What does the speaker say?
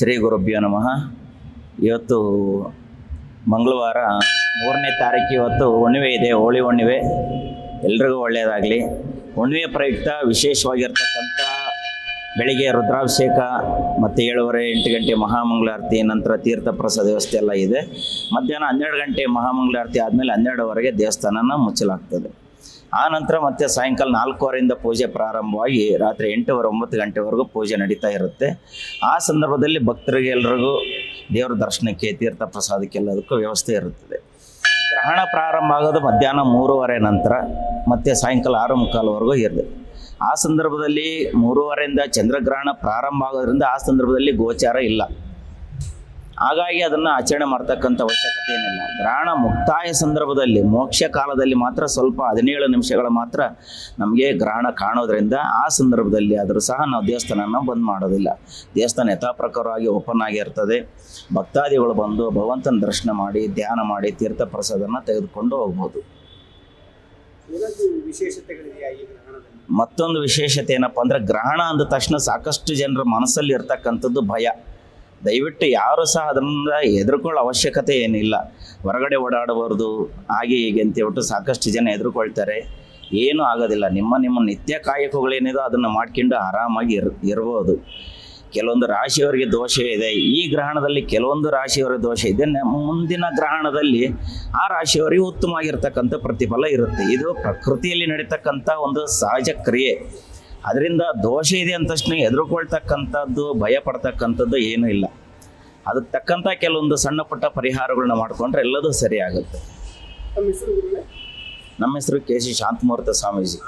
ಶ್ರೀ ಗುರುಭ್ಯೋ ನಮಃ. ಇವತ್ತು ಮಂಗಳವಾರ 3ನೇ ತಾರೀಕು. ಇವತ್ತು ಹುಣ್ಣಿಮೆ ಇದೆ, ಹೋಳಿ ಹುಣ್ಣಿಮೆ. ಎಲ್ರಿಗೂ ಒಳ್ಳೆಯದಾಗಲಿ. ಹುಣ್ಣಿಮೆ ಪ್ರಯುಕ್ತ ವಿಶೇಷವಾಗಿರ್ತಕ್ಕಂಥ ಬೆಳಿಗ್ಗೆ ರುದ್ರಾಭಿಷೇಕ ಮತ್ತು 7:30 8 ಗಂಟೆ ಮಹಾಮಂಗಳಾರತಿ, ನಂತರ ತೀರ್ಥ ಪ್ರಸಾದ ವ್ಯವಸ್ಥೆ ಎಲ್ಲ ಇದೆ. ಮಧ್ಯಾಹ್ನ 12 ಗಂಟೆ ಮಹಾಮಂಗಳಾರತಿ ಆದಮೇಲೆ 12ವರೆಗೆ ದೇವಸ್ಥಾನನ ಮುಚ್ಚಲಾಗ್ತದೆ. ಆ ನಂತರ ಮತ್ತೆ ಸಾಯಂಕಾಲ 4:15ರಿಂದ ಪೂಜೆ ಪ್ರಾರಂಭವಾಗಿ ರಾತ್ರಿ 8:30 9 ಗಂಟೆವರೆಗೂ ಪೂಜೆ ನಡೀತಾ ಇರುತ್ತೆ. ಆ ಸಂದರ್ಭದಲ್ಲಿ ಭಕ್ತರಿಗೆ ಎಲ್ರಿಗೂ ದೇವರ ದರ್ಶನಕ್ಕೆ, ತೀರ್ಥ ಪ್ರಸಾದಕ್ಕೆಲ್ಲದಕ್ಕೂ ವ್ಯವಸ್ಥೆ ಇರುತ್ತದೆ. ಗ್ರಹಣ ಪ್ರಾರಂಭ ಆಗೋದು ಮಧ್ಯಾಹ್ನ 3:30 ನಂತರ, ಮತ್ತು ಸಾಯಂಕಾಲ 6:45ವರೆಗೂ ಇರುತ್ತೆ. ಆ ಸಂದರ್ಭದಲ್ಲಿ 3:30ರಿಂದ ಚಂದ್ರಗ್ರಹಣ ಪ್ರಾರಂಭ ಆಗೋದ್ರಿಂದ ಆ ಸಂದರ್ಭದಲ್ಲಿ ಗೋಚಾರ ಇಲ್ಲ. ಹಾಗಾಗಿ ಅದನ್ನು ಆಚರಣೆ ಮಾಡ್ತಕ್ಕಂಥ ಅವಶ್ಯಕತೆ ಏನಿಲ್ಲ. ಗ್ರಹಣ ಮುಕ್ತಾಯ ಸಂದರ್ಭದಲ್ಲಿ, ಮೋಕ್ಷ ಕಾಲದಲ್ಲಿ ಮಾತ್ರ ಸ್ವಲ್ಪ 17 ನಿಮಿಷಗಳ ಮಾತ್ರ ನಮಗೆ ಗ್ರಹಣ ಕಾಣೋದ್ರಿಂದ ಆ ಸಂದರ್ಭದಲ್ಲಿ ಆದರೂ ಸಹ ನಾವು ದೇವಸ್ಥಾನನ ಬಂದ್ ಮಾಡೋದಿಲ್ಲ. ದೇವಸ್ಥಾನ ಯಥಾಪ್ರಕಾರವಾಗಿ ಓಪನ್ ಆಗಿರ್ತದೆ. ಭಕ್ತಾದಿಗಳು ಬಂದು ಭಗವಂತನ ದರ್ಶನ ಮಾಡಿ, ಧ್ಯಾನ ಮಾಡಿ, ತೀರ್ಥ ಪ್ರಸಾದನ ತೆಗೆದುಕೊಂಡು ಹೋಗ್ಬೋದು. ಮತ್ತೊಂದು ವಿಶೇಷತೆ ಏನಪ್ಪ ಅಂದರೆ, ಗ್ರಹಣ ಅಂದ ತಕ್ಷಣ ಸಾಕಷ್ಟು ಜನರ ಮನಸ್ಸಲ್ಲಿ ಇರ್ತಕ್ಕಂಥದ್ದು ಭಯ. ದಯವಿಟ್ಟು ಯಾರು ಸಹ ಅದರಿಂದ ಹೆದರ್ಕೊಳ್ಳೋ ಅವಶ್ಯಕತೆ ಏನಿಲ್ಲ. ಹೊರಗಡೆ ಓಡಾಡಬಾರ್ದು, ಹಾಗೆ ಹೀಗೆ ಅಂತೇಳ್ಬಿಟ್ಟು ಸಾಕಷ್ಟು ಜನ ಹೆದರ್ಕೊಳ್ತಾರೆ. ಏನೂ ಆಗೋದಿಲ್ಲ. ನಿಮ್ಮ ನಿತ್ಯ ಕಾಯಕಗಳೇನಿದೋ ಅದನ್ನು ಮಾಡ್ಕೊಂಡು ಆರಾಮಾಗಿ ಇರ್ಬೋದು. ಕೆಲವೊಂದು ರಾಶಿಯವರಿಗೆ ದೋಷ ಇದೆ. ಈ ಗ್ರಹಣದಲ್ಲಿ ಕೆಲವೊಂದು ರಾಶಿಯವರಿಗೆ ದೋಷ ಇದೆ. ಮುಂದಿನ ಗ್ರಹಣದಲ್ಲಿ ಆ ರಾಶಿಯವರಿಗೆ ಉತ್ತಮವಾಗಿರ್ತಕ್ಕಂಥ ಪ್ರತಿಫಲ ಇರುತ್ತೆ. ಇದು ಪ್ರಕೃತಿಯಲ್ಲಿ ನಡೀತಕ್ಕಂಥ ಒಂದು ಸಹಜ ಕ್ರಿಯೆ. ಅದರಿಂದ ದೋಷ ಇದೆ ಅಂದ ತಕ್ಷಣ ಹೆದರ್ಕೊಳ್ತಕ್ಕಂಥದ್ದು, ಭಯ ಪಡ್ತಕ್ಕಂಥದ್ದು ಏನೂ ಇಲ್ಲ. ಅದಕ್ಕೆ ತಕ್ಕಂಥ ಕೆಲವೊಂದು ಸಣ್ಣ ಪುಟ್ಟ ಪರಿಹಾರಗಳನ್ನ ಮಾಡಿಕೊಂಡ್ರೆ ಎಲ್ಲದೂ ಸರಿಯಾಗುತ್ತೆ. ನಮ್ಮ ಹೆಸರು ಕೆ.ಸಿ. ಶಾಂತಮೂರ್ತಿ ಸ್ವಾಮೀಜಿ.